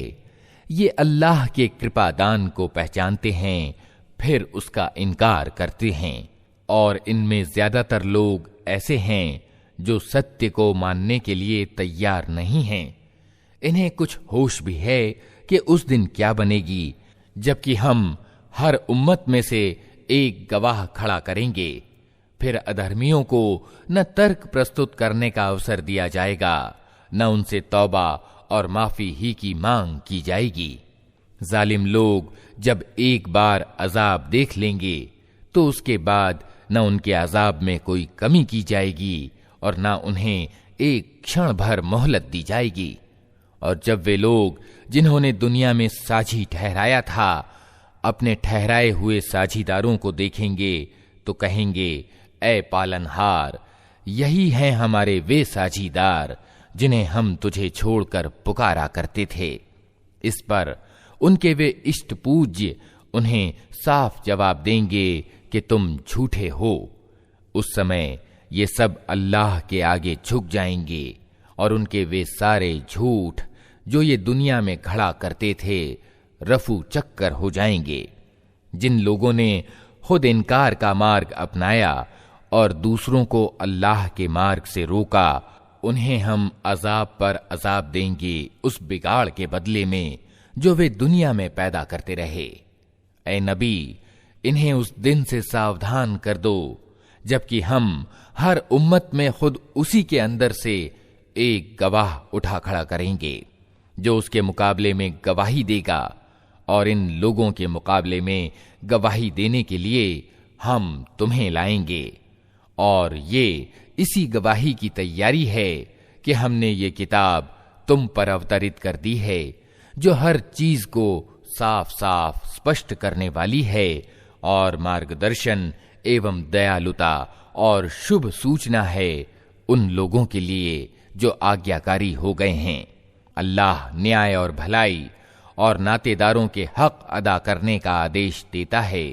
ये अल्लाह के कृपा दान को पहचानते हैं, फिर उसका इनकार करते हैं, और इनमें ज्यादातर लोग ऐसे हैं जो सत्य को मानने के लिए तैयार नहीं हैं। इन्हें कुछ होश भी है कि उस दिन क्या बनेगी, जबकि हम हर उम्मत में से एक गवाह खड़ा करेंगे। फिर अधर्मियों को न तर्क प्रस्तुत करने का अवसर दिया जाएगा, न उनसे तौबा और माफी ही की मांग की जाएगी। जालिम लोग जब एक बार अजाब देख लेंगे तो उसके बाद न उनके अजाब में कोई कमी की जाएगी और न उन्हें एक क्षण भर मोहलत दी जाएगी। और जब वे लोग जिन्होंने दुनिया में साझी ठहराया था अपने ठहराए हुए साझीदारों को देखेंगे तो कहेंगे, ऐ पालनहार, यही हैं हमारे वे साझीदार जिन्हें हम तुझे छोड़कर पुकारा करते थे। इस पर उनके वे इष्ट पूज्य उन्हें साफ जवाब देंगे कि तुम झूठे हो। उस समय ये सब अल्लाह के आगे झुक जाएंगे और उनके वे सारे झूठ जो ये दुनिया में खड़ा करते थे रफू चक्कर हो जाएंगे। जिन लोगों ने खुद इनकार का मार्ग अपनाया और दूसरों को अल्लाह के मार्ग से रोका, उन्हें हम अजाब पर अजाब देंगे उस बिगाड़ के बदले में जो वे दुनिया में पैदा करते रहे। ऐ नबी, इन्हें उस दिन से सावधान कर दो जबकि हम हर उम्मत में खुद उसी के अंदर से एक गवाह उठा खड़ा करेंगे जो उसके मुकाबले में गवाही देगा, और इन लोगों के मुकाबले में गवाही देने के लिए हम तुम्हें लाएंगे। और ये इसी गवाही की तैयारी है कि हमने ये किताब तुम पर अवतरित कर दी है, जो हर चीज को साफ साफ स्पष्ट करने वाली है और मार्गदर्शन एवं दयालुता और शुभ सूचना है उन लोगों के लिए जो आज्ञाकारी हो गए हैं। अल्लाह न्याय और भलाई और नातेदारों के हक अदा करने का आदेश देता है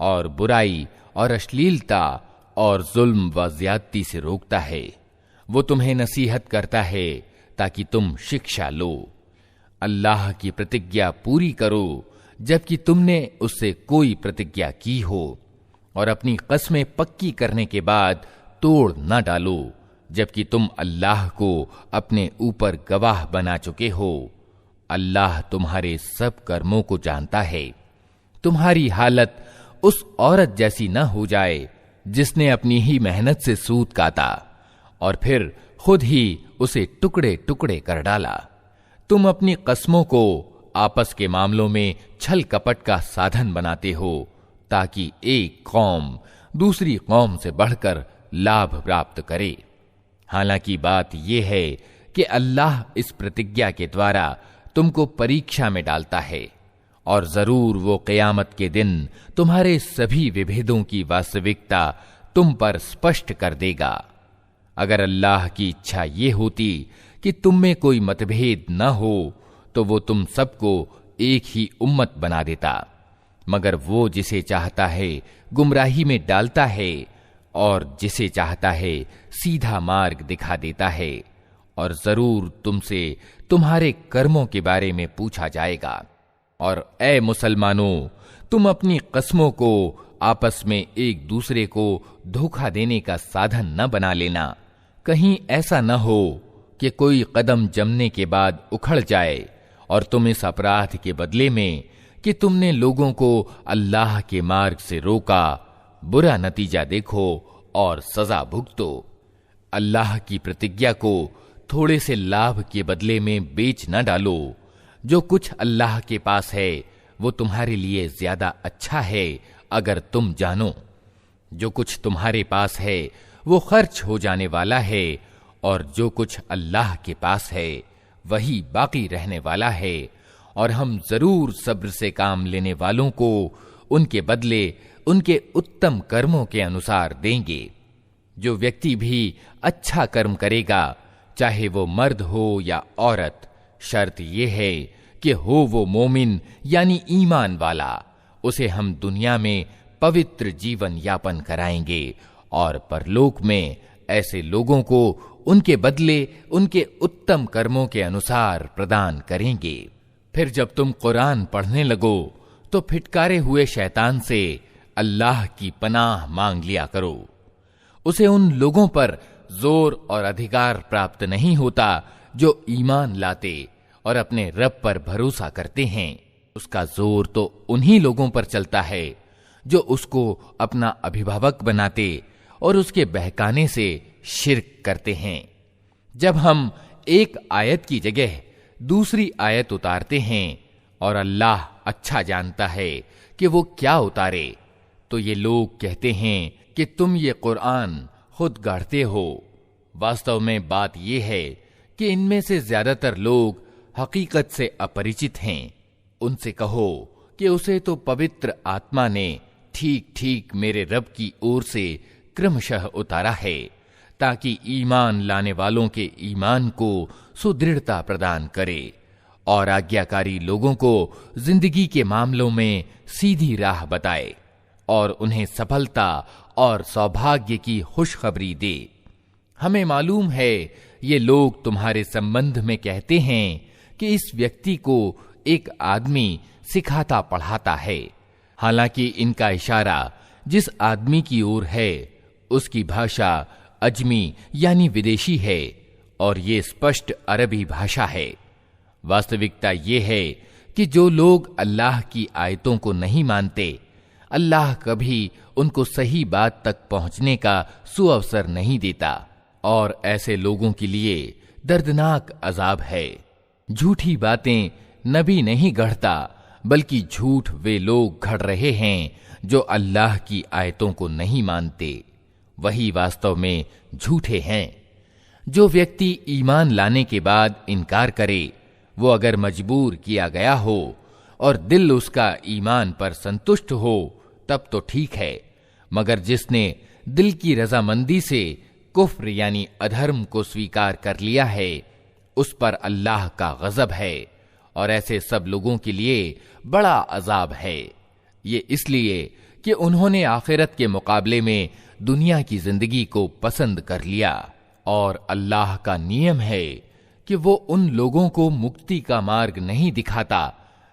और बुराई और अश्लीलता और जुल्म व ज्यादती से रोकता है। वो तुम्हें नसीहत करता है ताकि तुम शिक्षा लो। अल्लाह की प्रतिज्ञा पूरी करो जबकि तुमने उससे कोई प्रतिज्ञा की हो, और अपनी कस्में पक्की करने के बाद तोड़ न डालो जबकि तुम अल्लाह को अपने ऊपर गवाह बना चुके हो। अल्लाह तुम्हारे सब कर्मों को जानता है। तुम्हारी हालत उस औरत जैसी न हो जाए जिसने अपनी ही मेहनत से सूत काटा और फिर खुद ही उसे टुकड़े टुकड़े कर डाला। तुम अपनी कस्मों को आपस के मामलों में छल कपट का साधन बनाते हो ताकि एक कौम दूसरी कौम से बढ़कर लाभ प्राप्त करे। हालांकि बात यह है कि अल्लाह इस प्रतिज्ञा के द्वारा तुमको परीक्षा में डालता है, और जरूर वो क़यामत के दिन तुम्हारे सभी विभेदों की वास्तविकता तुम पर स्पष्ट कर देगा। अगर अल्लाह की इच्छा ये होती कि तुम में कोई मतभेद न हो तो वो तुम सबको एक ही उम्मत बना देता, मगर वो जिसे चाहता है गुमराही में डालता है और जिसे चाहता है सीधा मार्ग दिखा देता है, और जरूर तुमसे तुम्हारे कर्मों के बारे में पूछा जाएगा। और ए मुसलमानों, तुम अपनी कस्मों को आपस में एक दूसरे को धोखा देने का साधन न बना लेना। कहीं ऐसा न हो कि कोई कदम जमने के बाद उखड़ जाए और तुम इस अपराध के बदले में कि तुमने लोगों को अल्लाह के मार्ग से रोका, बुरा नतीजा देखो और सजा भुगतो। अल्लाह की प्रतिज्ञा को थोड़े से लाभ के बदले में बेच न डालो। जो कुछ अल्लाह के पास है वो तुम्हारे लिए ज्यादा अच्छा है अगर तुम जानो। जो कुछ तुम्हारे पास है वो खर्च हो जाने वाला है और जो कुछ अल्लाह के पास है वही बाकी रहने वाला है। और हम जरूर सब्र से काम लेने वालों को उनके बदले उनके उत्तम कर्मों के अनुसार देंगे। जो व्यक्ति भी अच्छा कर्म करेगा, चाहे वो मर्द हो या औरत, शर्त यह है कि हो वो मोमिन यानी ईमान वाला, उसे हम दुनिया में पवित्र जीवन यापन कराएंगे और परलोक में ऐसे लोगों को उनके बदले उनके उत्तम कर्मों के अनुसार प्रदान करेंगे। फिर जब तुम कुरान पढ़ने लगो तो फिटकारे हुए शैतान से अल्लाह की पनाह मांग लिया करो। उसे उन लोगों पर जोर और अधिकार प्राप्त नहीं होता जो ईमान लाते और अपने रब पर भरोसा करते हैं। उसका जोर तो उन्हीं लोगों पर चलता है जो उसको अपना अभिभावक बनाते और उसके बहकाने से शिर्क करते हैं। जब हम एक आयत की जगह दूसरी आयत उतारते हैं और अल्लाह अच्छा जानता है कि वो क्या उतारे, तो ये लोग कहते हैं कि तुम ये कुरान खुद गढ़ते हो। वास्तव में बात यह है कि इनमें से ज्यादातर लोग हकीकत से अपरिचित हैं। उनसे कहो कि उसे तो पवित्र आत्मा ने ठीक ठीक मेरे रब की ओर से क्रमशः उतारा है, ताकि ईमान लाने वालों के ईमान को सुदृढ़ता प्रदान करे और आज्ञाकारी लोगों को जिंदगी के मामलों में सीधी राह बताए और उन्हें सफलता और सौभाग्य की खुशखबरी दे। हमें मालूम है ये लोग तुम्हारे संबंध में कहते हैं कि इस व्यक्ति को एक आदमी सिखाता पढ़ाता है, हालांकि इनका इशारा जिस आदमी की ओर है उसकी भाषा अजमी यानी विदेशी है और ये स्पष्ट अरबी भाषा है। वास्तविकता ये है कि जो लोग अल्लाह की आयतों को नहीं मानते, अल्लाह कभी उनको सही बात तक पहुंचने का सुअवसर नहीं देता और ऐसे लोगों के लिए दर्दनाक अजाब है। झूठी बातें नबी नहीं गढ़ता, बल्कि झूठ वे लोग गढ़ रहे हैं जो अल्लाह की आयतों को नहीं मानते, वही वास्तव में झूठे हैं। जो व्यक्ति ईमान लाने के बाद इनकार करे, वो अगर मजबूर किया गया हो और दिल उसका ईमान पर संतुष्ट हो तब तो ठीक है, मगर जिसने दिल की रजामंदी से कुफ्र यानी अधर्म को स्वीकार कर लिया है, उस पर अल्लाह का गजब है और ऐसे सब लोगों के लिए बड़ा अजाब है। ये इसलिए कि उन्होंने आखिरत के मुकाबले में दुनिया की जिंदगी को पसंद कर लिया और अल्लाह का नियम है कि वो उन लोगों को मुक्ति का मार्ग नहीं दिखाता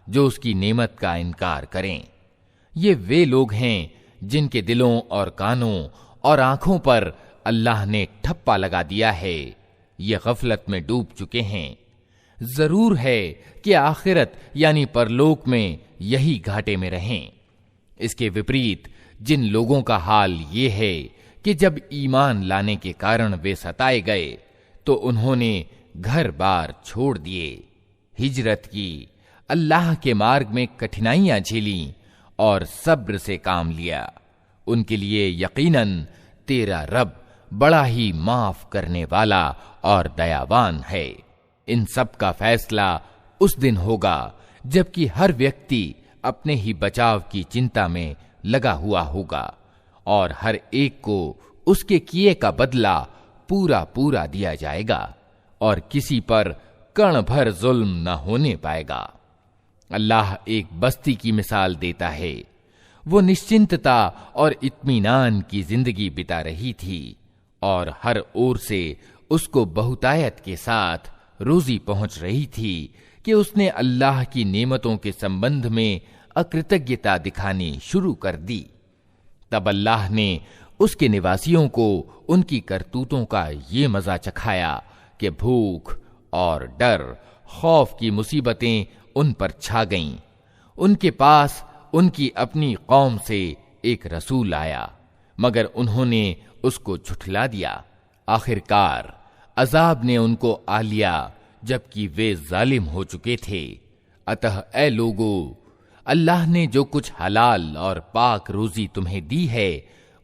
जो उसकी नेमत का इनकार करें। ये वे लोग हैं जिनके दिलों और कानों और आंखों पर अल्लाह ने ठप्पा लगा दिया है, ये गफलत में डूब चुके हैं। जरूर है कि आखिरत यानी परलोक में यही घाटे में रहें। इसके विपरीत जिन लोगों का हाल ये है कि जब ईमान लाने के कारण वे सताए गए तो उन्होंने घर बार छोड़ दिए, हिजरत की, अल्लाह के मार्ग में कठिनाइयां झेली और सब्र से काम लिया, उनके लिए यकीनन तेरा रब बड़ा ही माफ करने वाला और दयावान है। इन सब का फैसला उस दिन होगा जबकि हर व्यक्ति अपने ही बचाव की चिंता में लगा हुआ होगा और हर एक को उसके किए का बदला पूरा पूरा दिया जाएगा और किसी पर कण भर जुल्म न होने पाएगा। अल्लाह एक बस्ती की मिसाल देता है। वो निश्चिंतता और इत्मीनान की जिंदगी बिता रही थी और हर ओर से उसको बहुतायत के साथ रोजी पहुंच रही थी कि उसने अल्लाह की नेमतों के संबंध में अकृतज्ञता दिखानी शुरू कर दी। तब अल्लाह ने उसके निवासियों को उनकी करतूतों का ये मजा चखाया कि भूख और डर, खौफ की मुसीबतें उन पर छा गईं। उनके पास उनकी अपनी कौम से एक रसूल आया, मगर उन्होंने उसको झुठला दिया। आखिरकार अजाब ने उनको आ लिया जबकि वे जालिम हो चुके थे। अतः ऐ लोगों, अल्लाह ने जो कुछ हलाल और पाक रोजी तुम्हें दी है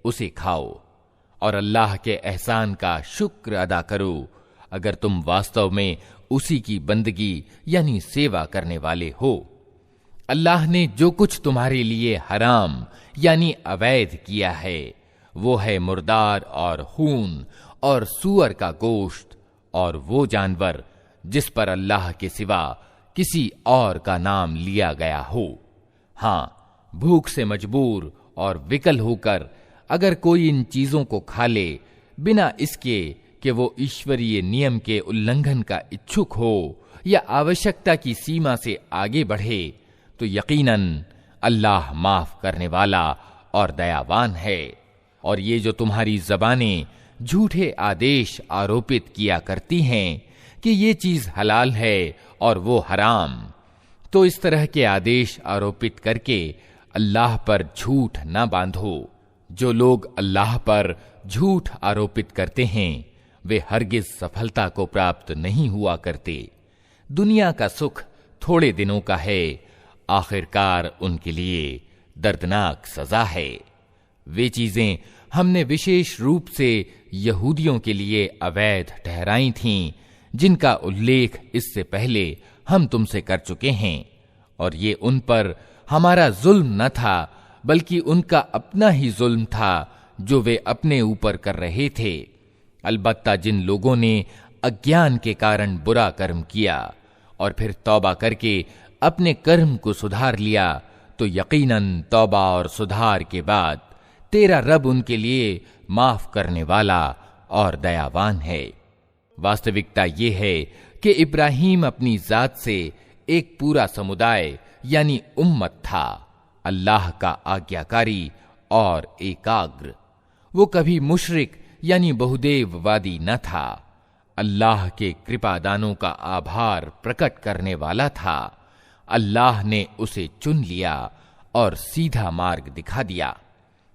उसे खाओ और अल्लाह के एहसान का शुक्र अदा करो, अगर तुम वास्तव में उसी की बंदगी यानी सेवा करने वाले हो। अल्लाह ने जो कुछ तुम्हारे लिए हराम यानी अवैध किया है वो है मुर्दार और खून और सूअर का गोश्त और वो जानवर जिस पर अल्लाह के सिवा किसी और का नाम लिया गया हो। हाँ, भूख से मजबूर और विकल होकर अगर कोई इन चीजों को खा ले बिना इसके कि वो ईश्वरीय नियम के उल्लंघन का इच्छुक हो या आवश्यकता की सीमा से आगे बढ़े, तो यकीनन अल्लाह माफ करने वाला और दयावान है। और ये जो तुम्हारी ज़बानें झूठे आदेश आरोपित किया करती हैं कि ये चीज हलाल है और वो हराम, तो इस तरह के आदेश आरोपित करके अल्लाह पर झूठ न बांधो। जो लोग अल्लाह पर झूठ आरोपित करते हैं वे हरगिज सफलता को प्राप्त नहीं हुआ करते। दुनिया का सुख थोड़े दिनों का है, आखिरकार उनके लिए दर्दनाक सजा है। वे चीजें हमने विशेष रूप से यहूदियों के लिए अवैध ठहराई थीं, जिनका उल्लेख इससे पहले हम तुमसे कर चुके हैं, और ये उन पर हमारा जुल्म न था बल्कि उनका अपना ही जुल्म था जो वे अपने ऊपर कर रहे थे। अलबत्ता जिन लोगों ने अज्ञान के कारण बुरा कर्म किया और फिर तौबा करके अपने कर्म को सुधार लिया, तो यकीनन तौबा और सुधार के बाद तेरा रब उनके लिए माफ करने वाला और दयावान है। वास्तविकता ये है कि इब्राहीम अपनी जात से एक पूरा समुदाय यानी उम्मत था, अल्लाह का आज्ञाकारी और एकाग्र। वो कभी मुशरिक यानी बहुदेववादी न था। अल्लाह के कृपादानों का आभार प्रकट करने वाला था। अल्लाह ने उसे चुन लिया और सीधा मार्ग दिखा दिया।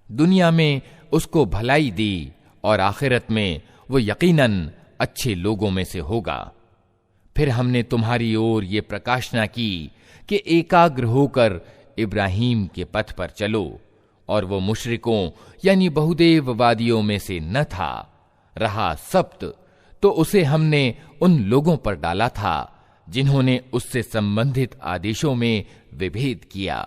दुनिया में उसको भलाई दी और आखिरत में वो यकीनन अच्छे लोगों में से होगा। फिर हमने तुम्हारी ओर ये प्रकाशना की कि एकाग्र होकर इब्राहीम के पथ पर चलो, और वो मुशरिकों यानी बहुदेववादियों में से न था। रहा सब्त, तो उसे हमने उन लोगों पर डाला था जिन्होंने उससे संबंधित आदेशों में विभेद किया,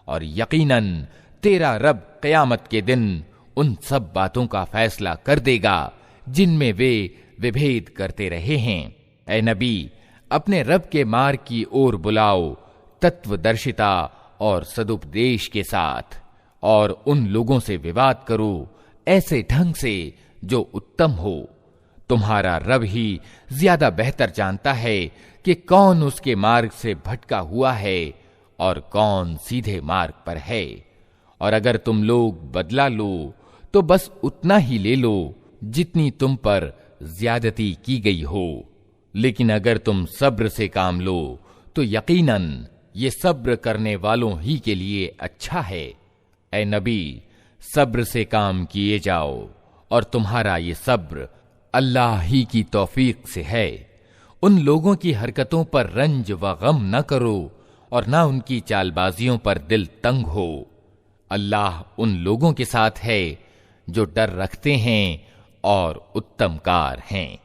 और यकीनन तेरा रब क़यामत के दिन उन सब बातों का फैसला कर देगा जिनमें वे विभेद करते रहे हैं। ऐ नबी, अपने रब के मार्ग की ओर बुलाओ तत्वदर्शिता और सदुपदेश के साथ, और उन लोगों से विवाद करो ऐसे ढंग से जो उत्तम हो। तुम्हारा रब ही ज्यादा बेहतर जानता है कि कौन उसके मार्ग से भटका हुआ है और कौन सीधे मार्ग पर है। और अगर तुम लोग बदला लो तो बस उतना ही ले लो जितनी तुम पर ज्यादती की गई हो, लेकिन अगर तुम सब्र से काम लो तो यकीनन ये सब्र करने वालों ही के लिए अच्छा है। ऐ नबी, सब्र से काम किए जाओ, और तुम्हारा ये सब्र अल्लाह ही की तौफीक से है। उन लोगों की हरकतों पर रंज व गम न करो और न उनकी चालबाजियों पर दिल तंग हो। अल्लाह उन लोगों के साथ है जो डर रखते हैं और उत्तमकार हैं।